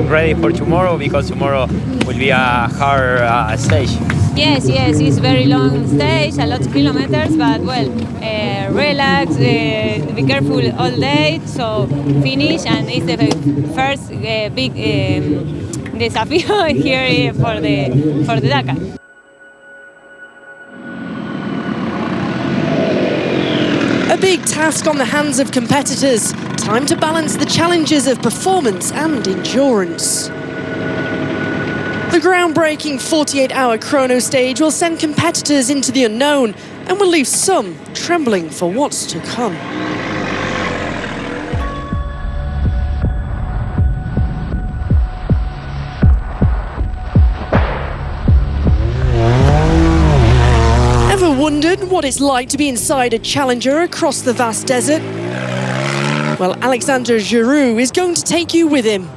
ready for tomorrow because tomorrow will be a hard stage. Yes, it's very long stage, a lot of kilometers, but well, relax, be careful all day, so finish, and it's the first big desafío here for the Dakar. A big task on the hands of competitors. Time to balance the challenges of performance and endurance. The groundbreaking 48-hour chrono stage will send competitors into the unknown and will leave some trembling for what's to come. Ever wondered what it's like to be inside a Challenger across the vast desert? Well, Alexander Giroux is going to take you with him.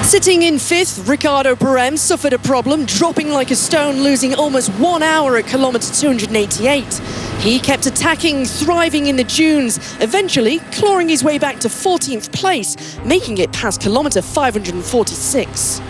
Sitting in fifth, Ricardo Perem suffered a problem, dropping like a stone, losing almost 1 hour at kilometre 288. He kept attacking, thriving in the dunes, eventually clawing his way back to 14th place, making it past kilometre 546.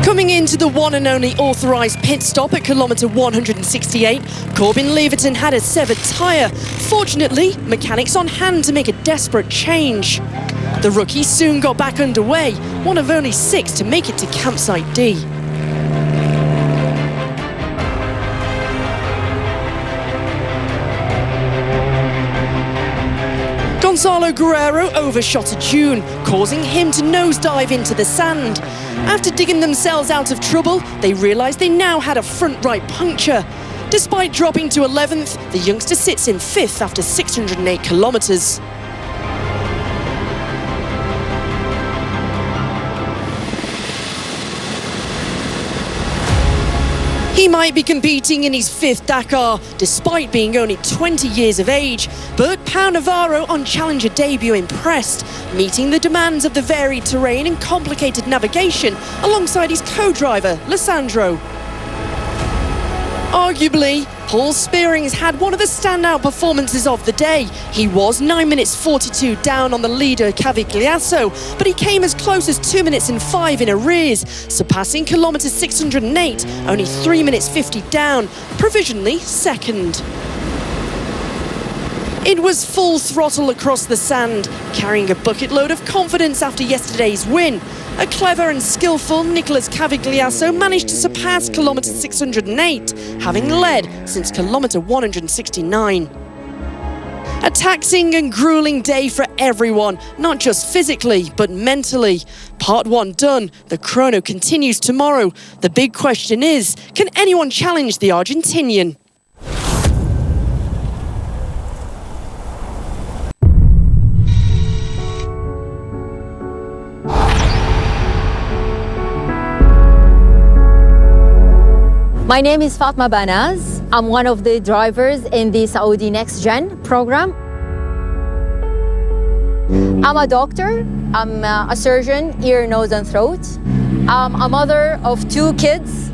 Coming into the one and only authorised pit stop at kilometre 168, Corbin Leverton had a severed tyre. Fortunately, mechanics on hand to make a desperate change. The rookie soon got back underway, one of only 6 to make it to campsite D. Gonzalo Guerrero overshot a dune, causing him to nosedive into the sand. After digging themselves out of trouble, they realised they now had a front right puncture. Despite dropping to 11th, the youngster sits in 5th after 608 kilometres. He might be competing in his 5th Dakar, despite being only 20 years of age, but Pau Navarro on Challenger debut impressed, meeting the demands of the varied terrain and complicated navigation alongside his co-driver, Lissandro. Arguably, Paul Spearing's had one of the standout performances of the day. He was 9 minutes 42 down on the leader Cavigliasso, but he came as close as 2 minutes and 5 in arrears, surpassing kilometre 608, only 3 minutes 50 down, provisionally second. It was full throttle across the sand, carrying a bucket load of confidence after yesterday's win. A clever and skillful Nicolas Cavigliasso managed to surpass kilometre 608, having led since kilometre 169. A taxing and gruelling day for everyone, not just physically, but mentally. Part 1 done, the chrono continues tomorrow. The big question is, can anyone challenge the Argentinian? My name is Fatma Banaz. I'm one of the drivers in the Saudi Next Gen program. I'm a doctor. I'm a surgeon, ear, nose and throat. I'm a mother of 2 kids.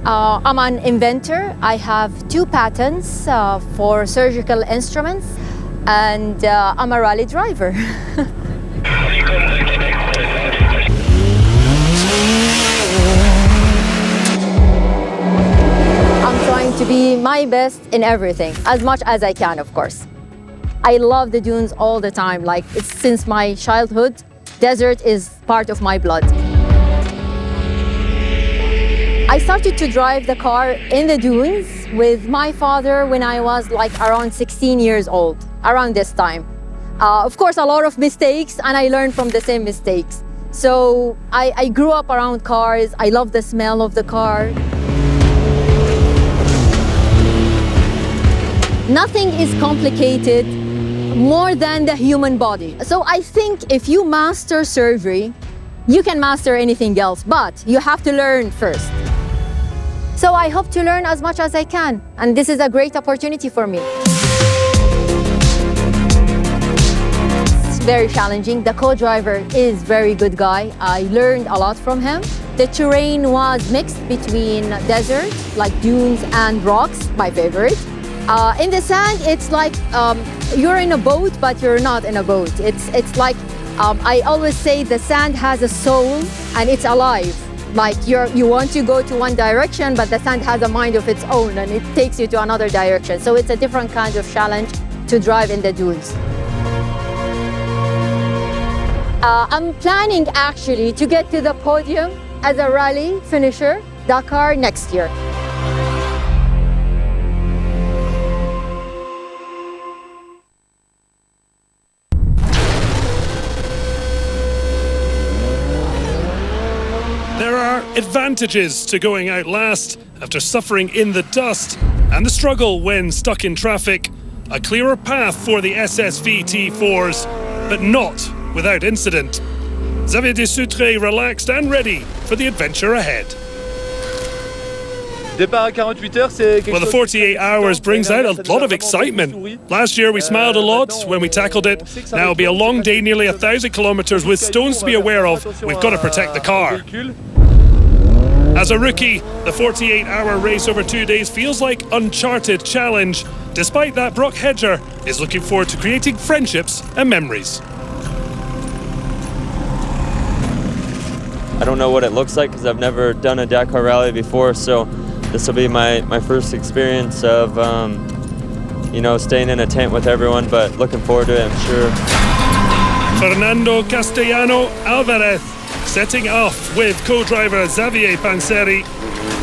I'm an inventor. I have 2 patents for surgical instruments, and I'm a rally driver. Trying to be my best in everything, as much as I can, of course. I love the dunes all the time, like it's since my childhood. Desert is part of my blood. I started to drive the car in the dunes with my father when I was like around 16 years old, around this time. Of course, a lot of mistakes, and I learned from the same mistakes. So I grew up around cars. I love the smell of the car. Nothing is complicated more than the human body. So I think if you master surgery, you can master anything else, but you have to learn first. So I hope to learn as much as I can, and this is a great opportunity for me. very challenging. The co-driver is very good guy. I learned a lot from him. The terrain was mixed between desert, like dunes and rocks, my favorite. In the sand, it's like you're in a boat, but you're not in a boat. It's like, I always say the sand has a soul and it's alive. Like you want to go to one direction, but the sand has a mind of its own and it takes you to another direction. So it's a different kind of challenge to drive in the dunes. I'm planning actually to get to the podium as a rally finisher, Dakar next year. There are advantages to going out last after suffering in the dust and the struggle when stuck in traffic. A clearer path for the SSV T4s, but not without incident. Xavier Desutre relaxed and ready for the adventure ahead. Well, the 48 hours brings out a lot of excitement. Last year we smiled a lot when we tackled it. Now it'll be a long day, nearly 1,000 kilometers with stones to be aware of. We've got to protect the car. As a rookie, the 48-hour race over 2 days feels like uncharted challenge. Despite that, Brock Hedger is looking forward to creating friendships and memories. I don't know what it looks like because I've never done a Dakar rally before, so this will be my first experience of, staying in a tent with everyone, but looking forward to it, I'm sure. Fernando Castellano Alvarez setting off with co-driver Xavier Panseri.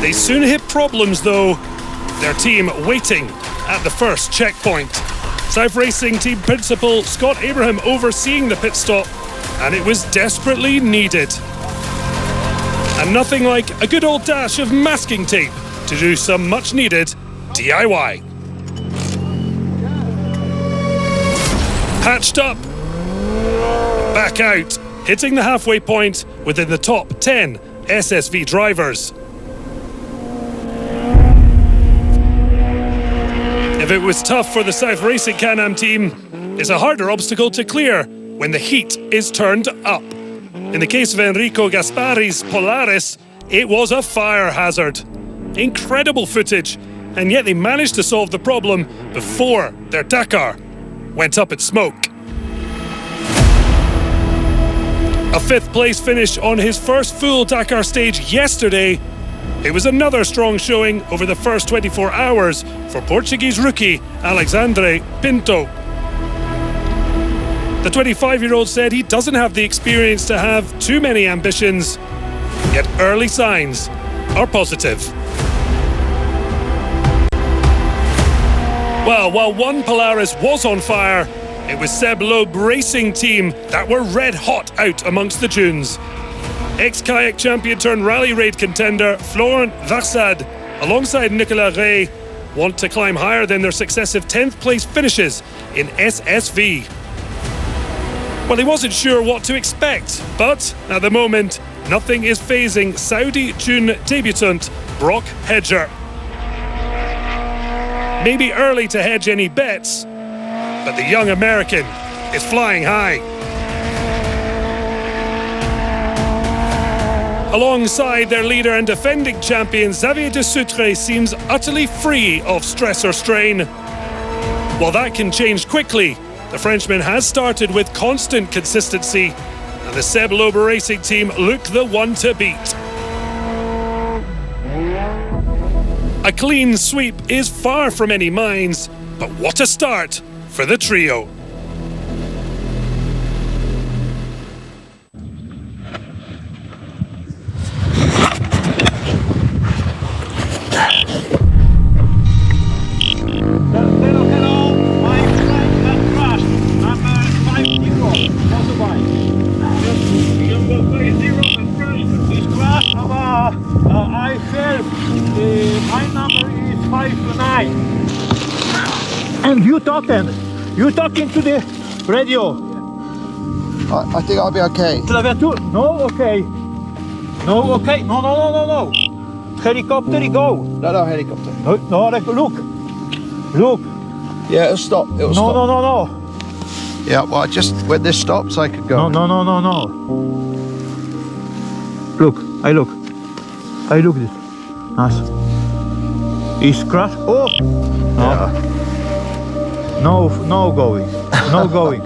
They soon hit problems though, their team waiting at the first checkpoint. South Racing team principal Scott Abraham overseeing the pit stop, and it was desperately needed. And nothing like a good old dash of masking tape to do some much needed DIY. Patched up, back out, hitting the halfway point within the top 10 SSV drivers. If it was tough for the South Racing Can-Am team, it's a harder obstacle to clear when the heat is turned up. In the case of Enrico Gaspari's Polaris, it was a fire hazard. Incredible footage, and yet they managed to solve the problem before their Dakar went up in smoke. A fifth place finish on his first full Dakar stage yesterday. It was another strong showing over the first 24 hours for Portuguese rookie Alexandre Pinto. The 25-year-old said he doesn't have the experience to have too many ambitions, yet early signs are positive. Well, while one Polaris was on fire, it was Seb Loeb Racing Team that were red hot out amongst the dunes. Ex-kayak champion turned rally raid contender Florent Varsad, alongside Nicolas Ray, want to climb higher than their successive 10th place finishes in SSV. Well, he wasn't sure what to expect, but at the moment, nothing is phasing Saudi June debutant Brock Hedger. Maybe early to hedge any bets, but the young American is flying high. Alongside their leader and defending champion, Xavier Desutre seems utterly free of stress or strain. While that can change quickly, the Frenchman has started with constant consistency, and the Seb Loeb Racing Team look the one to beat. A clean sweep is far from any mines, but what a start for the trio. My number is 529. And you talking to the radio. I think I'll be okay. No, okay. No, okay. No. Helicopter, go. No, helicopter. No, look. Yeah, it'll stop. No. Yeah, well, just when this stops, I could go. No. Look, I look this. Nice. He's crashed. Oh! No. Yeah. No going. No going.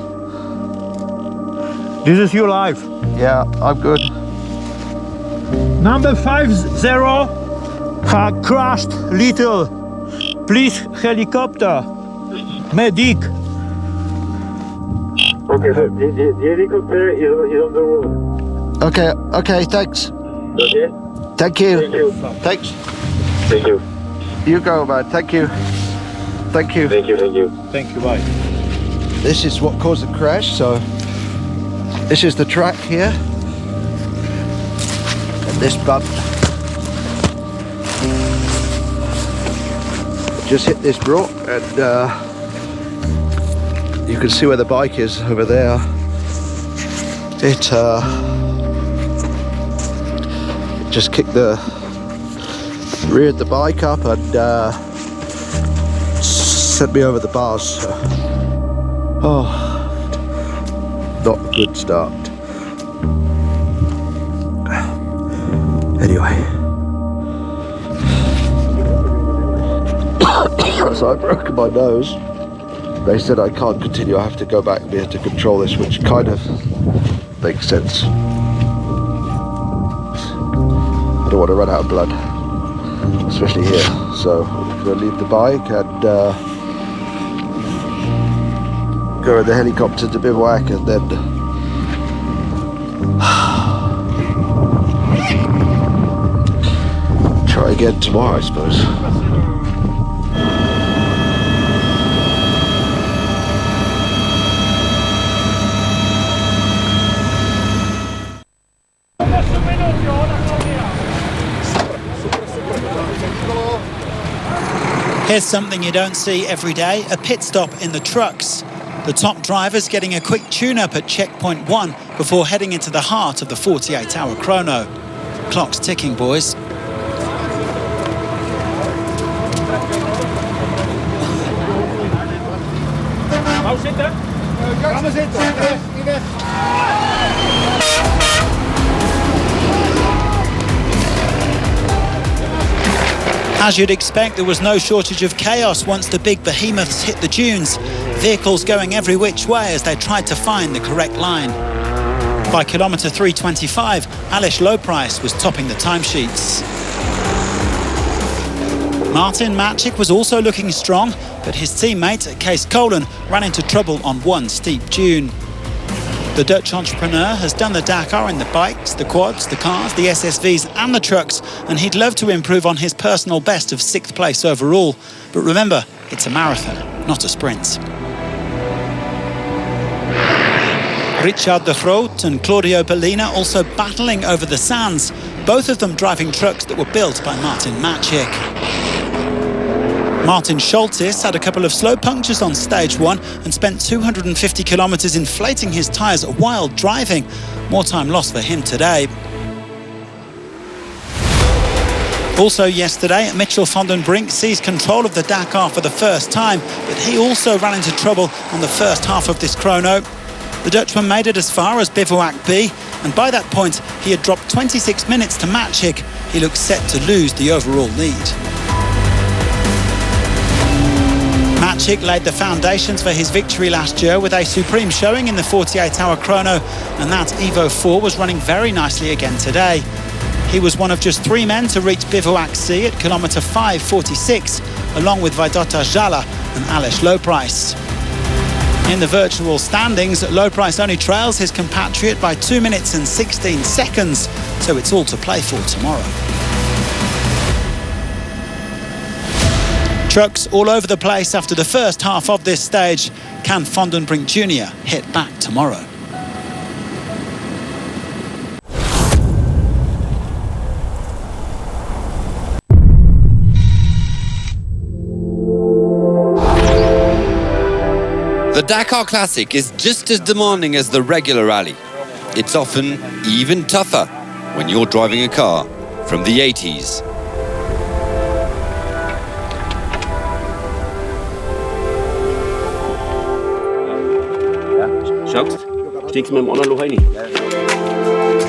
This is your life. Yeah, I'm good. Number 50 crashed little. Please, helicopter. Medic. Okay, so the helicopter is on the road. Okay, thanks. Okay? Thank you. Thank you. Thanks. Thank you. You go, man. Thank you. Thank you. Thank you, thank you. Thank you, bye. This is what caused the crash, so this is the track here. And this bump just hit this rock, and you can see where the bike is over there. It just kicked reared the bike up and sent me over the bars. Oh, not a good start. Anyway, so I broke my nose. They said I can't continue, I have to go back there to control this, which kind of makes sense. I don't want to run out of blood, especially here. So I'm going to leave the bike and go in the helicopter to bivouac, and then try again tomorrow, I suppose. Here's something you don't see every day, a pit stop in the trucks. The top driver's getting a quick tune-up at checkpoint 1 before heading into the heart of the 48-hour chrono. Clock's ticking, boys. As you'd expect, there was no shortage of chaos once the big behemoths hit the dunes. Vehicles going every which way as they tried to find the correct line. By kilometre 3:25, Aleš Lowprice was topping the timesheets. Martin Maciek was also looking strong, but his teammate, Kees Kolen, ran into trouble on one steep dune. The Dutch entrepreneur has done the Dakar in the bikes, the quads, the cars, the SSVs and the trucks, and he'd love to improve on his personal best of 6th place overall. But remember, it's a marathon, not a sprint. Richard de Groot and Claudio Bellina also battling over the sands, both of them driving trucks that were built by Martin Maciek. Martin Scholtis had a couple of slow punctures on stage 1 and spent 250 kilometres inflating his tyres while driving. More time lost for him today. Also yesterday, Mitchell van den Brink seized control of the Dakar for the first time, but he also ran into trouble on the first half of this chrono. The Dutchman made it as far as bivouac B, and by that point he had dropped 26 minutes to Maciek. He looked set to lose the overall lead. Maciek laid the foundations for his victory last year with a supreme showing in the 48-hour chrono, and that Evo 4 was running very nicely again today. He was one of just 3 men to reach bivouac C at kilometre 5:46, along with Vaidota Jala and Aleš Lowprice. In the virtual standings, Lowprice only trails his compatriot by 2 minutes and 16 seconds, so it's all to play for tomorrow. Trucks all over the place after the first half of this stage. Can Van den Brink Jr. hit back tomorrow? The Dakar Classic is just as demanding as the regular rally. It's often even tougher when you're driving a car from the 80s. Schaust? Steigst mit dem anderen Loch rein.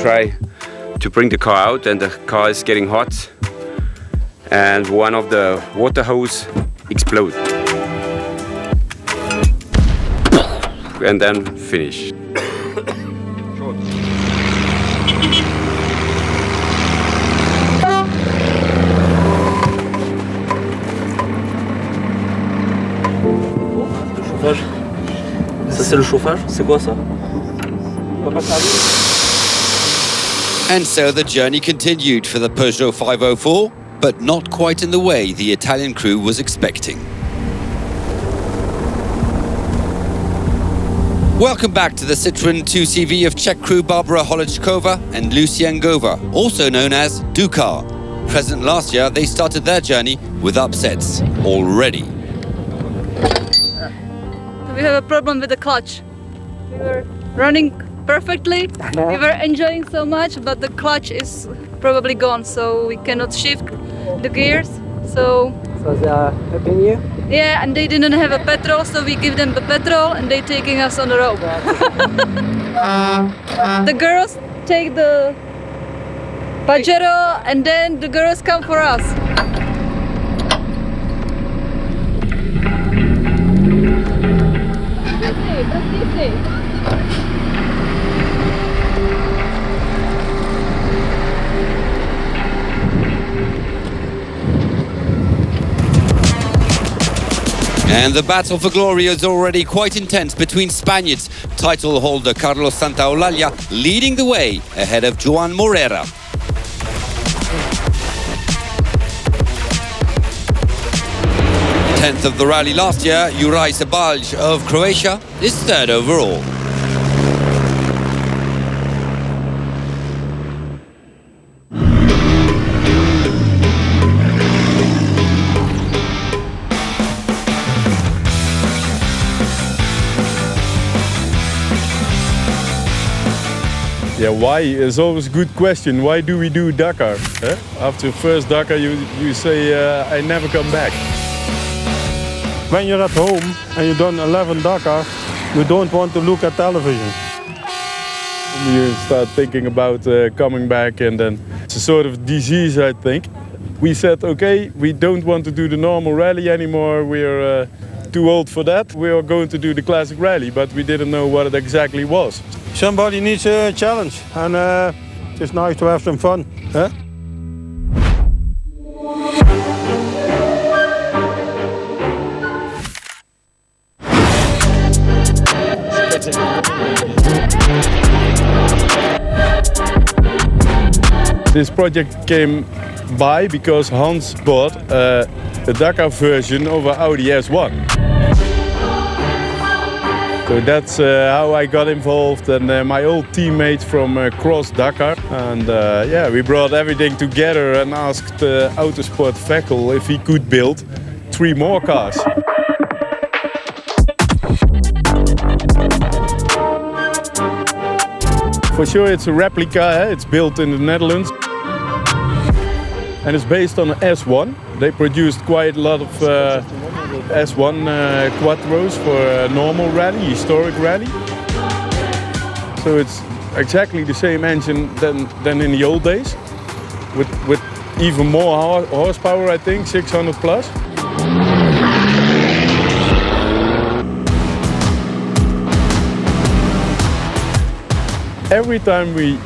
Try to bring the car out, and the car is getting hot, and one of the water hose explode, and then finish. Ça c'est le chauffage? C'est quoi ça? And so the journey continued for the Peugeot 504, but not quite in the way the Italian crew was expecting. Welcome back to the Citroën 2CV of Czech crew Barbara Holichkova and Lucien Gova, also known as Dakar. Present last year, they started their journey with upsets already. We have a problem with the clutch. We were running perfectly, we were enjoying so much, but the clutch is probably gone, so we cannot shift the gears. So they are helping you? Yeah, and they didn't have a petrol, so we give them the petrol and they taking us on the road. The girls take the Pajero and then the girls come for us. And the battle for glory is already quite intense between Spaniards. Title holder Carlos Santaolalla leading the way ahead of Joan Morera. 10th of the rally last year, Juraj Sabalj of Croatia is third overall. Yeah, why is always a good question. Why do we do Dakar? Eh? After first Dakar, you say, I never come back. When you're at home and you've done 11 Dakar, you don't want to look at television. You start thinking about coming back, and then it's a sort of disease, I think. We said, okay, we don't want to do the normal rally anymore. We're too old for that. We are going to do the classic rally, but we didn't know what it exactly was. Somebody needs a challenge, and it's nice to have some fun. Huh? This project came by because Hans bought a Dakar version of an Audi S1. So that's how I got involved, and my old teammates from Cross Dakar. And yeah, we brought everything together and asked Autosport Veckel if he could build 3 more cars. For sure it's a replica, it's built in the Netherlands. And it's based on an S1. They produced quite a lot of S1 Quattros for normal rally, historic rally. So it's exactly the same engine than in the old days, with even more horsepower, I think, 600 plus. Every time we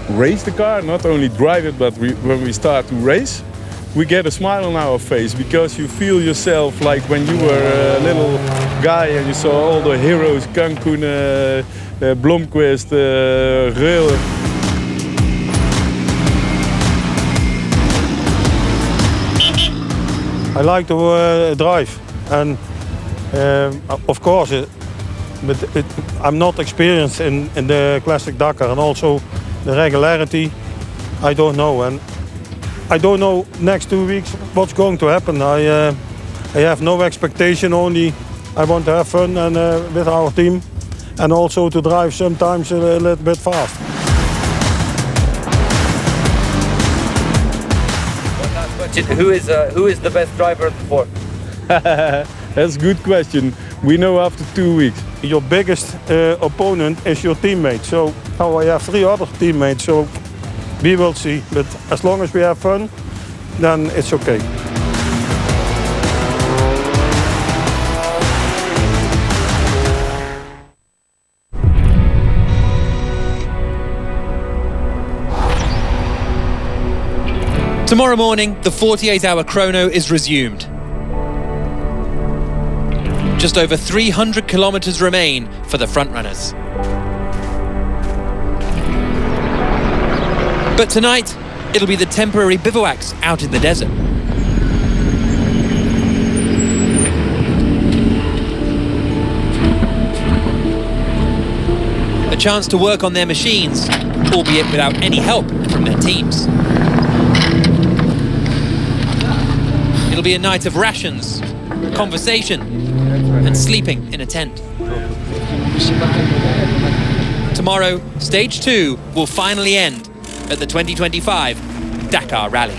race the car, not only drive it, but when we start to race, we get a smile on our face, because you feel yourself like when you were a little guy and you saw all the heroes, Cancun, Blomqvist, Reul. I like to drive, and of course, I'm not experienced in the classic Dakar, and also the regularity, I don't know. And I don't know next 2 weeks what's going to happen. I have no expectation, only I want to have fun and with our team, and also to drive sometimes a little bit fast. One last question. Who is the best driver of the 4? That's a good question. We know after 2 weeks. Your biggest opponent is your teammate. So now I have 3 other teammates, so we will see. But as long as we have fun, then it's okay. Tomorrow morning, the 48-hour chrono is resumed. Just over 300 kilometers remain for the frontrunners. But tonight, it'll be the temporary bivouacs out in the desert. A chance to work on their machines, albeit without any help from their teams. It'll be a night of rations, conversation, and sleeping in a tent. Tomorrow, stage 2 will finally end at the 2025 Dakar Rally.